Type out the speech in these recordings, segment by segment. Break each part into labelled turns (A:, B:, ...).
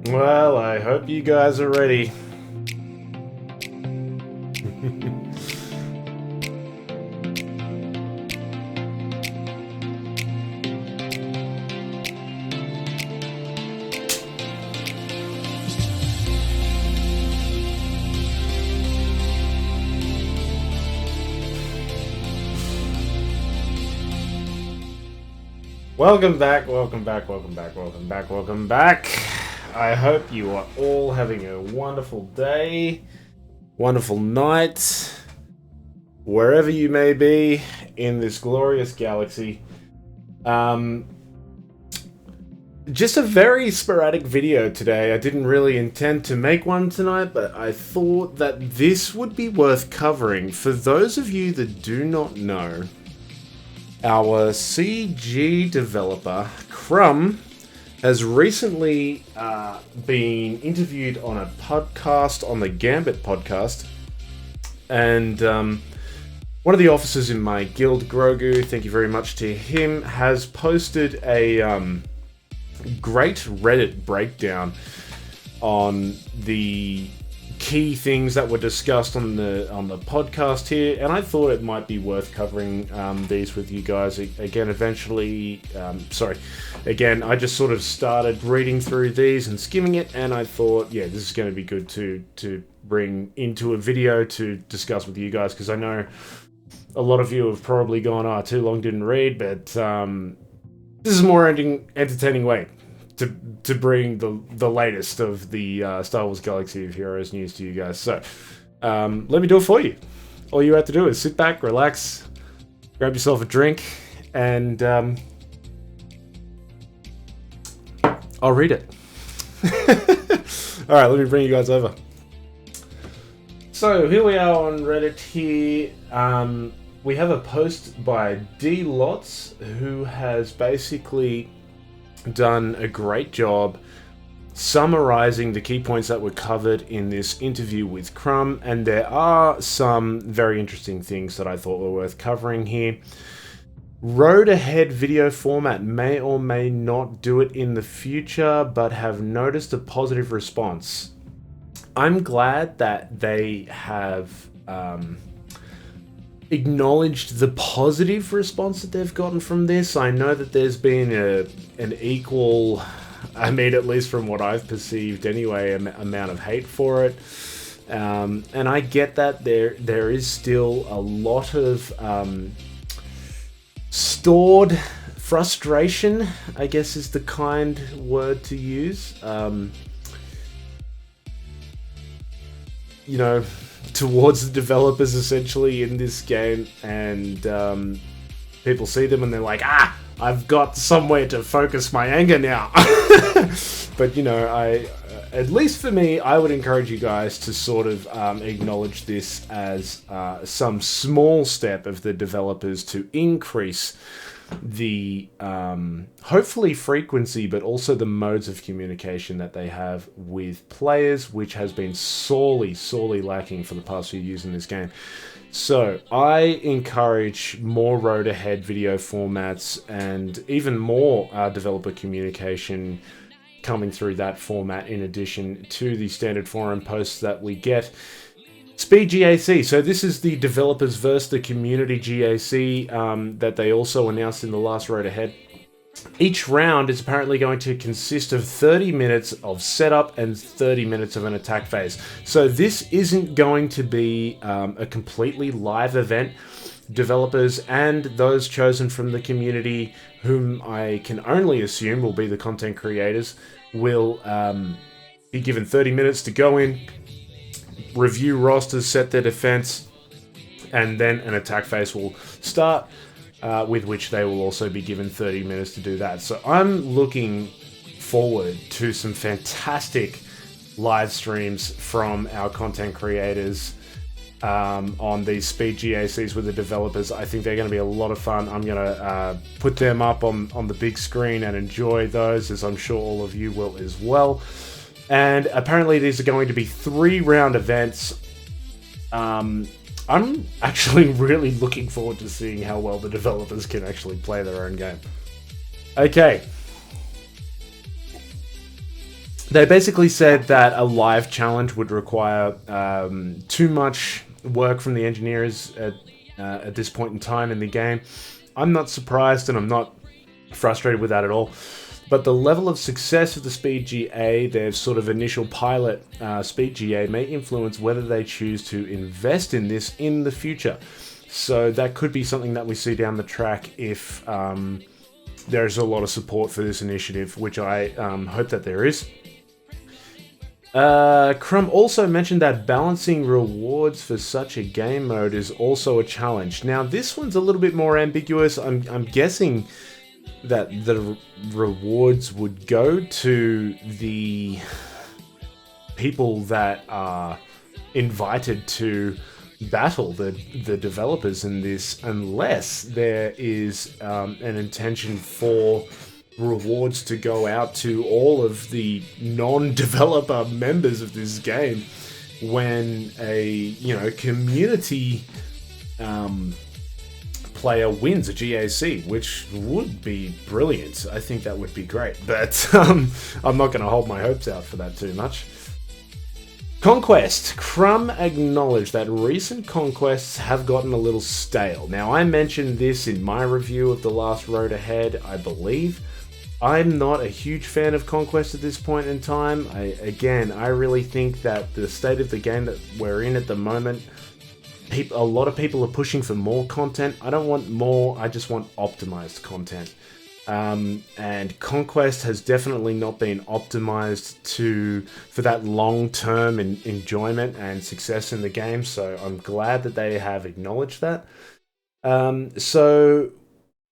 A: Well, I hope you guys are ready. Welcome back. I hope you are all having a wonderful day, wonderful night, wherever you may be in this glorious galaxy. Just a very sporadic video today. I didn't really intend to make one tonight, but I thought that this would be worth covering. For those of you that do not know, our CG developer, Crumbs, has recently been interviewed on a podcast, on the Gambit Podcast. And one of the officers in my guild, Grogu, thank you very much to him, has posted a great Reddit breakdown on the key things that were discussed on the podcast here, and I thought it might be worth covering these with you guys again eventually. I just sort of started reading through these and skimming it, and I thought, yeah, this is going to be good to bring into a video to discuss with you guys, because I know a lot of you have probably gone, too long didn't read, but this is a more entertaining way to bring the latest of the Star Wars Galaxy of Heroes news to you guys. So, let me do it for you. All you have to do is sit back, relax, grab yourself a drink, and I'll read it. Alright, let me bring you guys over. So, here we are on Reddit here. We have a post by D. Lots, who has basically done a great job summarizing the key points that were covered in this interview with Crumbs, and there are some very interesting things that I thought were worth covering here. Road ahead video format may or may not do it in the future, but have noticed a positive response. I'm glad that they have acknowledged the positive response that they've gotten from this. I know that there's been an equal, at least from what I've perceived anyway, amount of hate for it. And I get that there is still a lot of stored frustration, I guess is the kind word to use. Towards the developers essentially in this game, and people see them and they're like, I've got somewhere to focus my anger now. But at least for me, I would encourage you guys to sort of acknowledge this as some small step of the developers to increase the hopefully frequency, but also the modes of communication that they have with players, which has been sorely lacking for the past few years in this game. So I encourage more road ahead video formats and even more developer communication coming through that format, in addition to the standard forum posts that we get. Speed GAC. So this is the developers versus the community GAC that they also announced in the last Road Ahead. Each round is apparently going to consist of 30 minutes of setup and 30 minutes of an attack phase. So this isn't going to be a completely live event. Developers and those chosen from the community, whom I can only assume will be the content creators, will be given 30 minutes to go in, review rosters, set their defense, and then an attack phase will start, with which they will also be given 30 minutes to do that. So I'm looking forward to some fantastic live streams from our content creators on these speed GACs with the developers. I think they're going to be a lot of fun. I'm going to put them up on the big screen and enjoy those, as I'm sure all of you will as well. And apparently these are going to be 3-round events. I'm actually really looking forward to seeing how well the developers can actually play their own game. Okay. They basically said that a live challenge would require too much work from the engineers at this point in time in the game. I'm not surprised, and I'm not frustrated with that at all. But the level of success of the Speed GA, their sort of initial pilot Speed GA, may influence whether they choose to invest in this in the future. So that could be something that we see down the track if there's a lot of support for this initiative, which I hope that there is. Crumb also mentioned that balancing rewards for such a game mode is also a challenge. Now, this one's a little bit more ambiguous. I'm guessing that the rewards would go to the people that are invited to battle the developers in this, unless there is an intention for rewards to go out to all of the non-developer members of this game when a community player wins a GAC, which would be brilliant. I think that would be great, but I'm not going to hold my hopes out for that too much. Conquest. Crumb acknowledged that recent conquests have gotten a little stale. Now, I mentioned this in my review of The Last Road Ahead, I believe. I'm not a huge fan of Conquest at this point in time. I really think that the state of the game that we're in at the moment, a lot of people are pushing for more content. I don't want more, I just want optimized content. And Conquest has definitely not been optimized for that long-term enjoyment and success in the game, so I'm glad that they have acknowledged that. So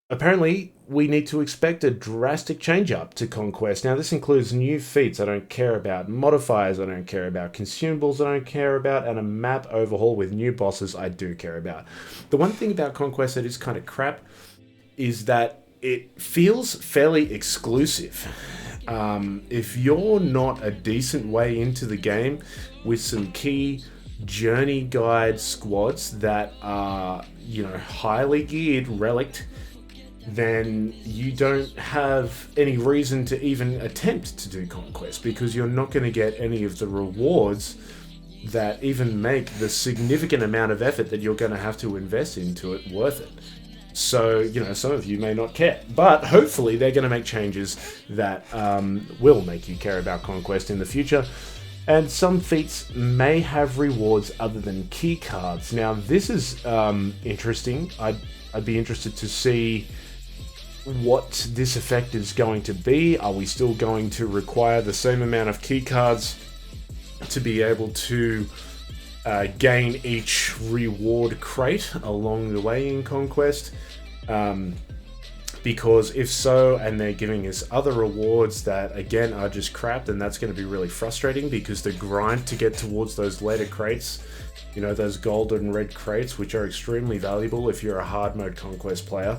A: apparently we need to expect a drastic change up to Conquest. Now, this includes new feats I don't care about, modifiers I don't care about, consumables I don't care about, and a map overhaul with new bosses I do care about. The one thing about Conquest that is kind of crap is that it feels fairly exclusive. If you're not a decent way into the game with some key journey guide squads that are, highly geared, Relic, then you don't have any reason to even attempt to do Conquest, because you're not going to get any of the rewards that even make the significant amount of effort that you're going to have to invest into it worth it. So, some of you may not care, but hopefully they're going to make changes that will make you care about Conquest in the future. And some feats may have rewards other than key cards. Now, this is interesting. I'd be interested to see what this effect is going to be. Are we still going to require the same amount of key cards to be able to gain each reward crate along the way in Conquest? Because if so, and they're giving us other rewards that again are just crap, then that's going to be really frustrating, because the grind to get towards those later crates, those gold and red crates, which are extremely valuable if you're a hard mode Conquest player,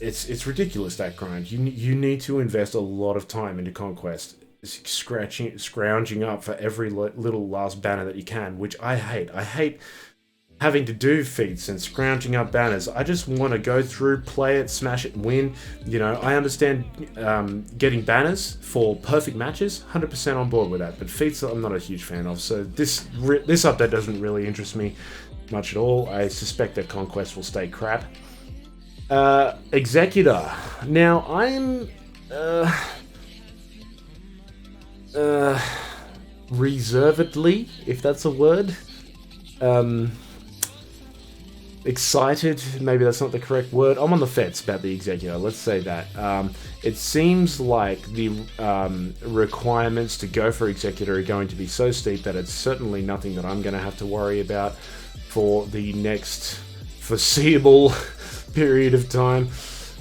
A: it's ridiculous, that grind. You need to invest a lot of time into Conquest, scrounging up for every little last banner that you can, which I hate. I hate having to do feats and scrounging up banners. I just want to go through, play it, smash it, and win. I understand getting banners for perfect matches, 100% on board with that, but feats I'm not a huge fan of, so this update doesn't really interest me much at all. I suspect that Conquest will stay crap. Executor. Now, I'm reservedly, if that's a word, excited, maybe that's not the correct word. I'm on the fence about the Executor, let's say that. It seems like the requirements to go for Executor are going to be so steep that it's certainly nothing that I'm going to have to worry about for the next foreseeable period of time.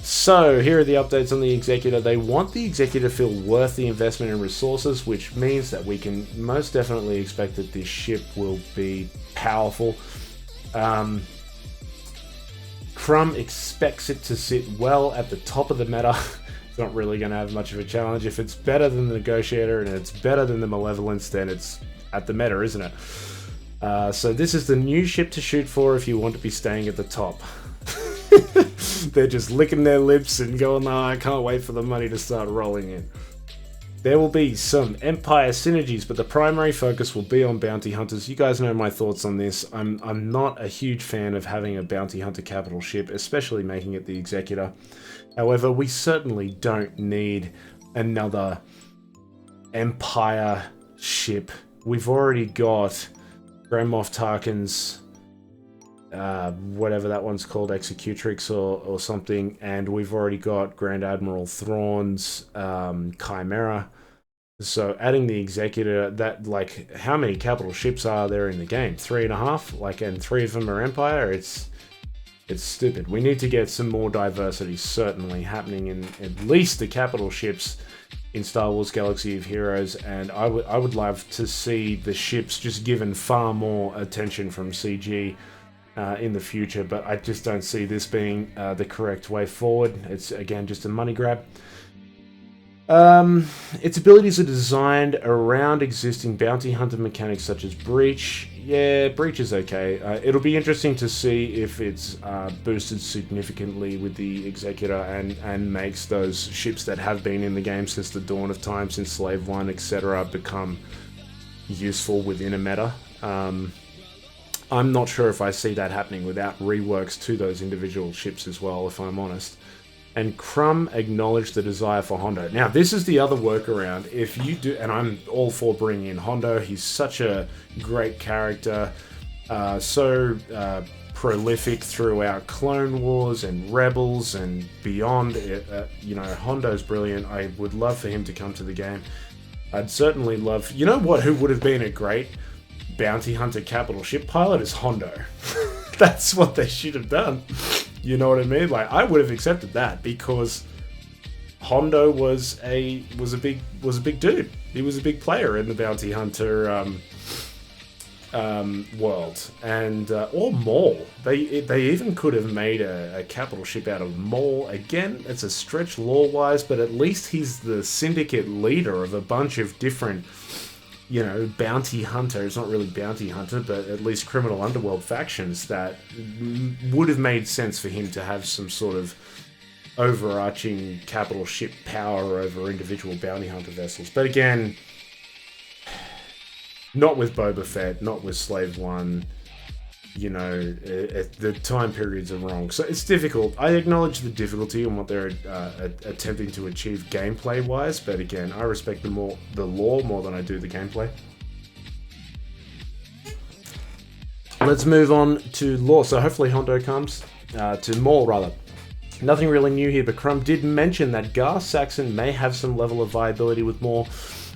A: So, here are the updates on the Executor. They want the Executor to feel worth the investment in resources, which means that we can most definitely expect that this ship will be powerful. Crumb expects it to sit well at the top of the meta. It's not really going to have much of a challenge. If it's better than the Negotiator and it's better than the Malevolence, then it's at the meta, isn't it? So this is the new ship to shoot for if you want to be staying at the top. They're just licking their lips and going, "No, I can't wait for the money to start rolling in." There will be some Empire synergies, but the primary focus will be on bounty hunters. You guys know my thoughts on this. I'm not a huge fan of having a bounty hunter capital ship, especially making it the Executor. However, we certainly don't need another Empire ship. We've already got Grand Moff Tarkin's whatever that one's called, Executrix or something, and we've already got Grand Admiral Thrawn's Chimera. So adding the Executor, that, like, how many capital ships are there in the game? 3.5, like, and 3 of them are Empire. It's stupid. We need to get some more diversity, certainly, happening in at least the capital ships in Star Wars Galaxy of Heroes, and I would love to see the ships just given far more attention from CG in the future, but I just don't see this being the correct way forward. It's, again, just a money grab. Its abilities are designed around existing bounty hunter mechanics such as Breach. Yeah, Breach is okay. It'll be interesting to see if it's boosted significantly with the Executor and makes those ships that have been in the game since the dawn of time, since Slave 1, etc., become useful within a meta. I'm not sure if I see that happening without reworks to those individual ships as well, if I'm honest. And Crumb acknowledged the desire for Hondo. Now, this is the other workaround. If you do, and I'm all for bringing in Hondo, he's such a great character, so prolific throughout Clone Wars and Rebels and beyond. You know, Hondo's brilliant. I would love for him to come to the game. I'd certainly love... You know what? Who would have been a great bounty hunter capital ship pilot is Hondo. That's what they should have done. You know what I mean? Like, I would have accepted that because Hondo was a big dude. He was a big player in the bounty hunter world, and or Maul. They even could have made a capital ship out of Maul. Again, it's a stretch lore-wise, but at least he's the syndicate leader of a bunch of different, you know, bounty hunter. It's not really bounty hunter, but at least criminal underworld factions that would have made sense for him to have some sort of overarching capital ship power over individual bounty hunter vessels. But again, not with Boba Fett, not with Slave 1. You know, the time periods are wrong. So it's difficult. I acknowledge the difficulty and what they're attempting to achieve gameplay-wise, but again, I respect the lore more than I do the gameplay. Let's move on to lore. So hopefully Hondo comes, to Maul rather. Nothing really new here, but Crumb did mention that Gar Saxon may have some level of viability with Maul.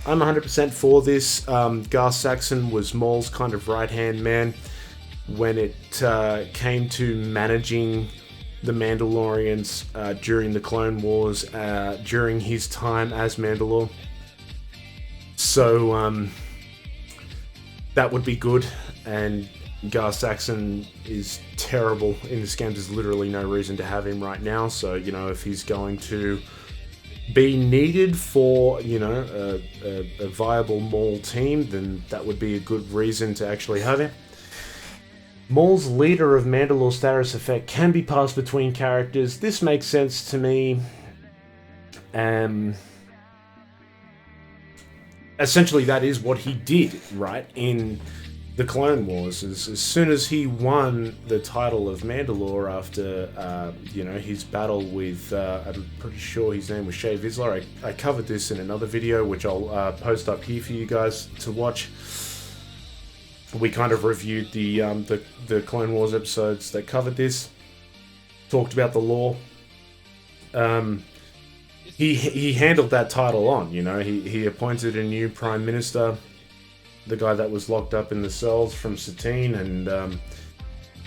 A: I'm 100% for this. Gar Saxon was Maul's kind of right-hand man when it came to managing the Mandalorians during the Clone Wars, during his time as Mandalore. So that would be good, and Gar Saxon is terrible in this game. There's literally no reason to have him right now, so, you know, if he's going to be needed for, you know, a viable Maul team, then that would be a good reason to actually have him. Maul's leader of Mandalore status effect can be passed between characters. This makes sense to me. Essentially, that is what he did, right, in the Clone Wars. As soon as he won the title of Mandalore after, you know, his battle with, I'm pretty sure his name was Shae Vizsla. I covered this in another video, which I'll post up here for you guys to watch. We kind of reviewed the Clone Wars episodes that covered this, talked about the lore. He handled that title on, you know. He appointed a new prime minister, the guy that was locked up in the cells from Satine, and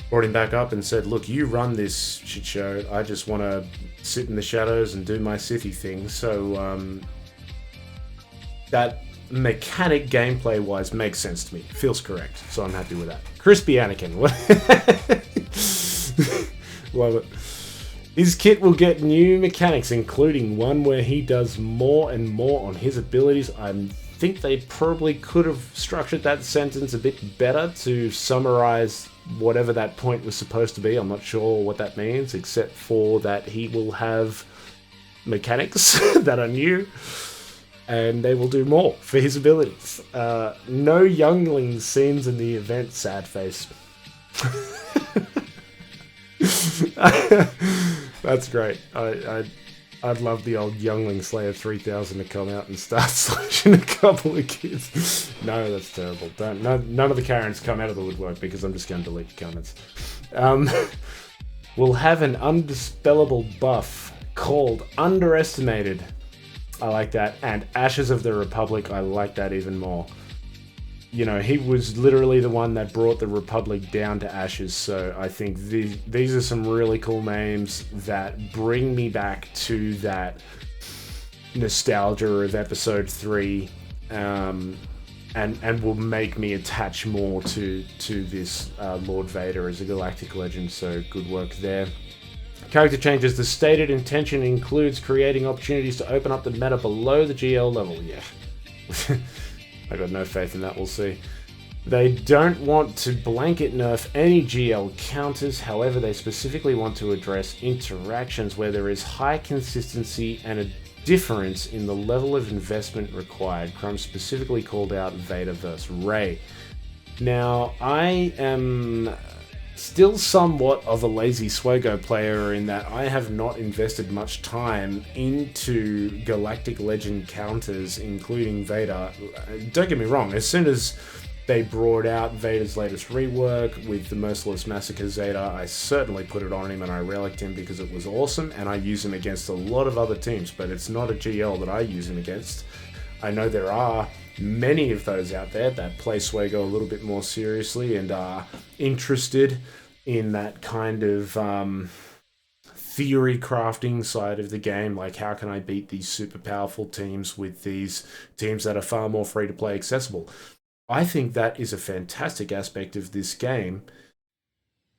A: brought him back up and said, look, you run this shit show. I just want to sit in the shadows and do my Sithy thing. So that mechanic gameplay wise makes sense to me. Feels correct, so I'm happy with that. Crispy Anakin. Love it. His kit will get new mechanics, including one where he does more and more on his abilities. I think they probably could have structured that sentence a bit better to summarize whatever that point was supposed to be. I'm not sure what that means, except for that he will have mechanics that are new. and they will do more for his abilities. No youngling scenes in the event, sad face. That's great. I'd love the old Youngling Slayer 3000 to come out and start slashing a couple of kids. No, that's terrible. None of the Karens come out of the woodwork, because I'm just going to delete the comments. We'll have an undispellable buff called Underestimated. I like that. And Ashes of the Republic, I like that even more. You know, he was literally the one that brought the Republic down to ashes, so I think these are some really cool names that bring me back to that nostalgia of Episode 3, and will make me attach more to this Lord Vader as a galactic legend, so good work there. Character changes. The stated intention includes creating opportunities to open up the meta below the GL level. Yeah. I got no faith in that, we'll see. They don't want to blanket nerf any GL counters, however they specifically want to address interactions where there is high consistency and a difference in the level of investment required. Crumbs specifically called out Vader vs. Rey. Now, I am still somewhat of a lazy SWGOH player in that I have not invested much time into Galactic Legend counters, including Vader. Don't get me wrong, as soon as they brought out Vader's latest rework with the Merciless Massacre Zeta, I certainly put it on him and I reliced him because it was awesome, and I use him against a lot of other teams, but it's not a GL that I use him against. I know there are many of those out there that play SWGOH a little bit more seriously and are interested in that kind of theory crafting side of the game, like how can I beat these super powerful teams with these teams that are far more free to play accessible. I think that is a fantastic aspect of this game.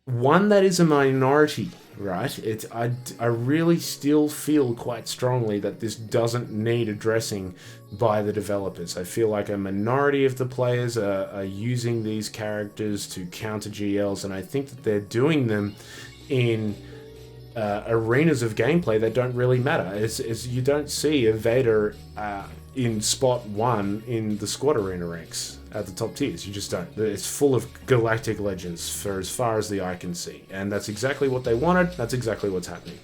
A: One that is a minority, right? I really still feel quite strongly that this doesn't need addressing by the developers. I feel like a minority of the players are using these characters to counter GLs, and I think that they're doing them in arenas of gameplay that don't really matter. As you don't see a Vader in spot 1 in the squad arena ranks at the top tiers. You just don't. It's full of galactic legends for as far as the eye can see, and that's exactly what they wanted. That's exactly what's happening.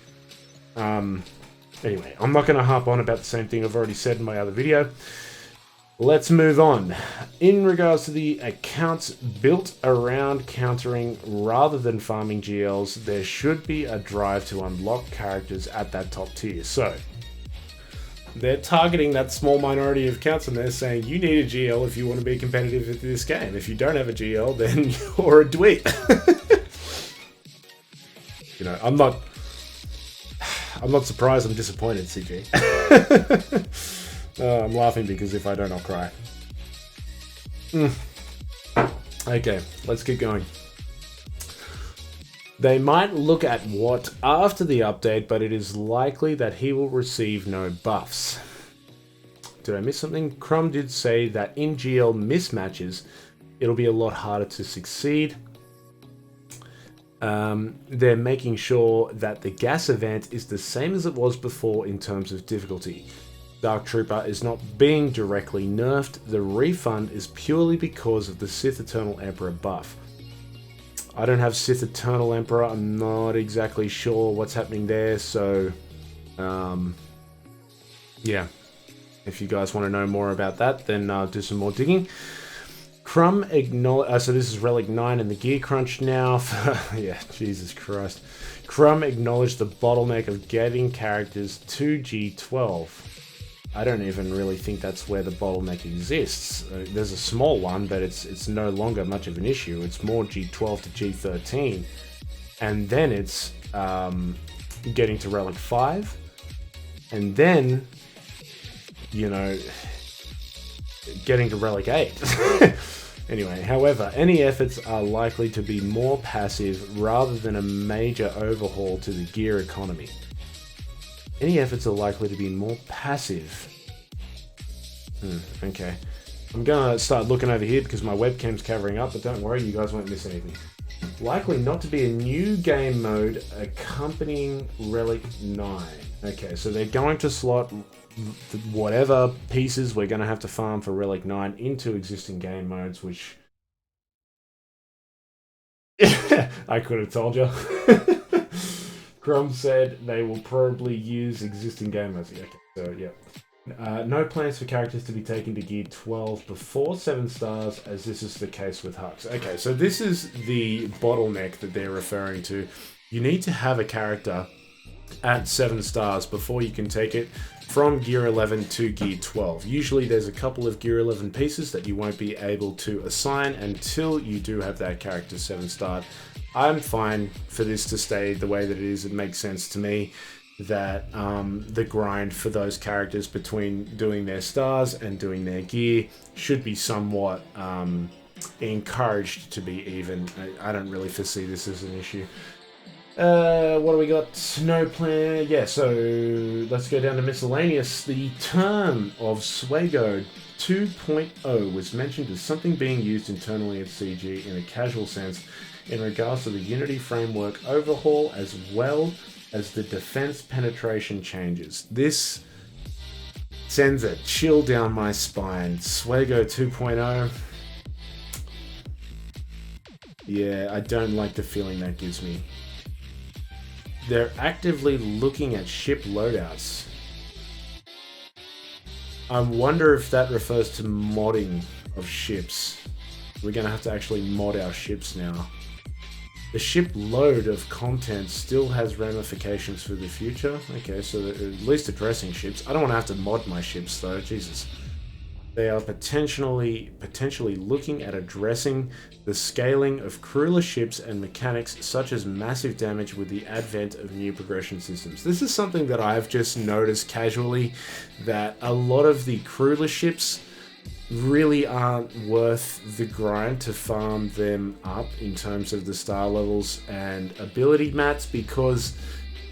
A: Anyway, I'm not going to harp on about the same thing I've already said in my other video. Let's move on. In regards to the accounts built around countering rather than farming GLs, there should be a drive to unlock characters at that top tier. So they're targeting that small minority of accounts, and they're saying you need a GL if you want to be competitive in this game. If you don't have a GL, then you're a dweeb. You know, I'm not surprised. I'm disappointed, CG. I'm laughing because if I don't, I'll cry. Okay, let's keep going. They might look at what after the update, but it is likely that he will receive no buffs. Did I miss something? Crumb did say that in GL mismatches, it'll be a lot harder to succeed. They're making sure that the gas event is the same as it was before in terms of difficulty. Dark Trooper is not being directly nerfed. The refund is purely because of the Sith Eternal Emperor buff. I don't have Sith Eternal Emperor. I'm not exactly sure what's happening there. So, yeah. If you guys want to know more about that, then do some more digging. Crumb acknowledge. So this is Relic 9 and the Gear Crunch now. Yeah, Jesus Christ. Crumb acknowledged the bottleneck of getting characters to G12. I don't even really think that's where the bottleneck exists. There's a small one, but it's no longer much of an issue. It's more G12 to G13. And then it's getting to Relic 5. And then, you know, getting to Relic 8. Anyway, however, any efforts are likely to be more passive rather than a major overhaul to the gear economy. Any efforts are likely to be more passive. Okay. I'm gonna start looking over here because my webcam's covering up, but don't worry, you guys won't miss anything. Likely not to be a new game mode accompanying Relic 9. Okay, so they're going to slot whatever pieces we're going to have to farm for Relic 9 into existing game modes, which I could have told you. Crumbs said they will probably use existing game modes. Okay, so yeah. No plans for characters to be taken to Gear 12 before 7 stars, as this is the case with Hux. Okay, so this is the bottleneck that they're referring to. You need to have a character at 7 stars before you can take it from Gear 11 to Gear 12. Usually there's a couple of Gear 11 pieces that you won't be able to assign until you do have that character 7 starred. I'm fine for this to stay the way that it is. It makes sense to me that the grind for those characters between doing their stars and doing their gear should be somewhat encouraged to be even. I don't really foresee this as an issue. What do we got? No plan. Yeah, so let's go down to Miscellaneous. The term of SWGOH 2.0 was mentioned as something being used internally at CG in a casual sense in regards to the Unity framework overhaul as well as the defense penetration changes. This sends a chill down my spine. SWGOH 2.0. Yeah, I don't like the feeling that gives me. They're actively looking at ship loadouts. I wonder if that refers to modding of ships. We're going to have to actually mod our ships now. The ship load of content still has ramifications for the future. Okay, so at least addressing ships. I don't want to have to mod my ships though, Jesus. They are potentially looking at addressing the scaling of crewless ships and mechanics such as massive damage with the advent of new progression systems. This is something that I've just noticed casually, that a lot of the crewless ships really aren't worth the grind to farm them up in terms of the star levels and ability mats, because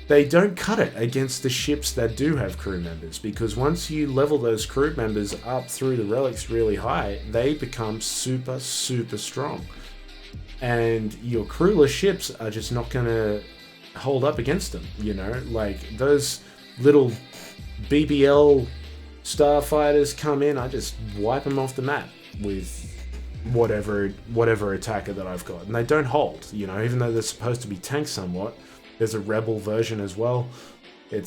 A: they don't cut it against the ships that do have crew members, because once you level those crew members up through the relics really high, they become super strong, and your crewless ships are just not gonna hold up against them, you know? Like, those little BBL starfighters come in, I just wipe them off the map with whatever attacker that I've got, and they don't hold, you know, even though they're supposed to be tanked somewhat. There's a rebel version as well. It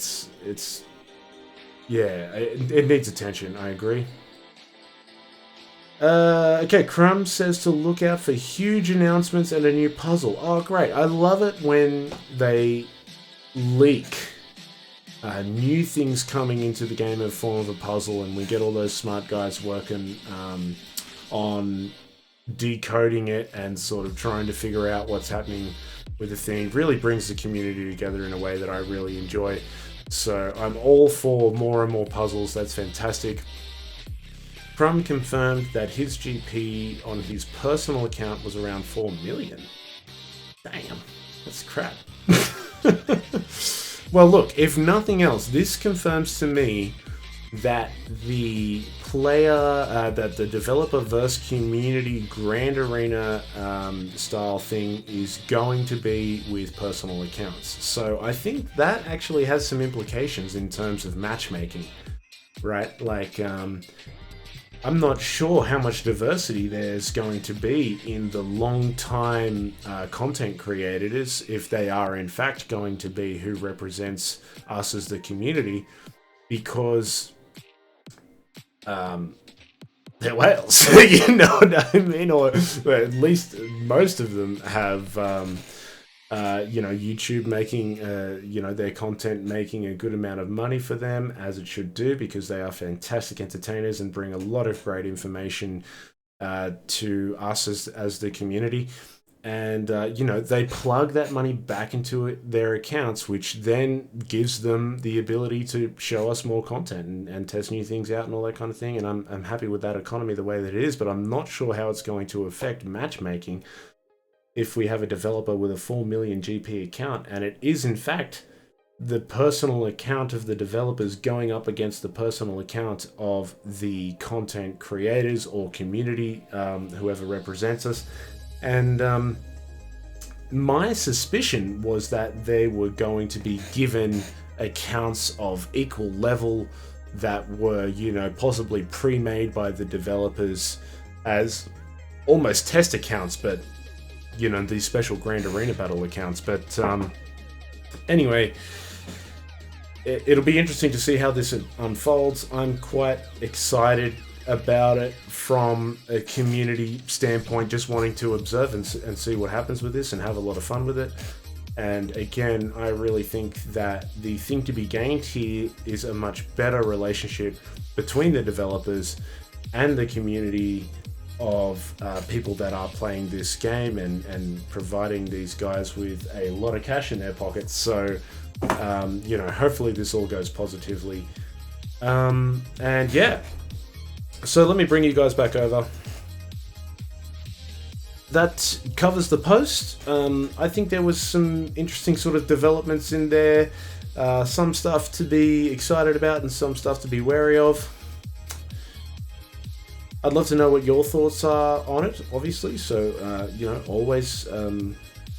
A: needs attention, I agree. Okay, Crumbs says to look out for huge announcements and a new puzzle. Oh, great. I love it when they leak new things coming into the game in form of a puzzle, and we get all those smart guys working on decoding it and sort of trying to figure out what's happening with the thing. It really brings the community together in a way that I really enjoy. So I'm all for more and more puzzles. That's fantastic. Crumb confirmed that his GP on his personal account was around 4 million. Damn, that's crap. Well, look, if nothing else, this confirms to me that the that the developer versus community Grand Arena style thing is going to be with personal accounts. So I think that actually has some implications in terms of matchmaking, right? Like, I'm not sure how much diversity there's going to be in the long-time content creators, if they are in fact going to be who represents us as the community, because they're whales. You know what I mean? Or at least most of them have YouTube making their content making a good amount of money for them, as it should do, because they are fantastic entertainers and bring a lot of great information to us as the community. And they plug that money back into their accounts, which then gives them the ability to show us more content and test new things out and all that kind of thing. And I'm happy with that economy the way that it is, but I'm not sure how it's going to affect matchmaking if we have a developer with a 4 million GP account, and it is in fact the personal account of the developers going up against the personal account of the content creators or community, whoever represents us. And my suspicion was that they were going to be given accounts of equal level that were, possibly pre-made by the developers as almost test accounts, but, these special Grand Arena Battle accounts. But anyway, it'll be interesting to see how this unfolds. I'm quite excited about it from a community standpoint, just wanting to observe and see what happens with this and have a lot of fun with it. And again, I really think that the thing to be gained here is a much better relationship between the developers and the community of people that are playing this game and providing these guys with a lot of cash in their pockets. So, hopefully this all goes positively. And yeah, so let me bring you guys back over. That covers the post. I think there was some interesting sort of developments in there. Some stuff to be excited about and some stuff to be wary of. I'd love to know what your thoughts are on it, obviously. So, always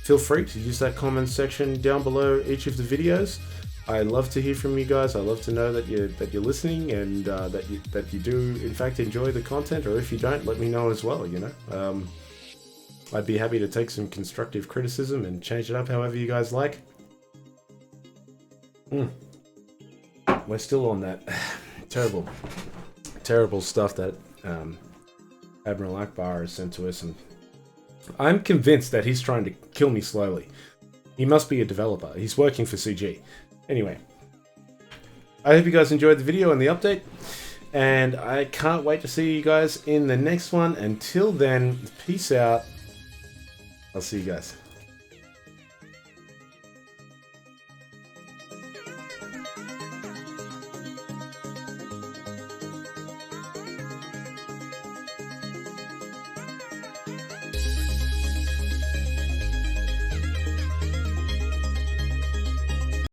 A: feel free to use that comment section down below each of the videos. I love to hear from you guys. I love to know that you're listening and that you do in fact enjoy the content. Or if you don't, let me know as well. I'd be happy to take some constructive criticism and change it up however you guys like. We're still on that terrible stuff that Admiral Akbar has sent to us, and I'm convinced that he's trying to kill me slowly. He must be a developer. He's working for CG. Anyway, I hope you guys enjoyed the video and the update, and I can't wait to see you guys in the next one. Until then, peace out. I'll see you guys.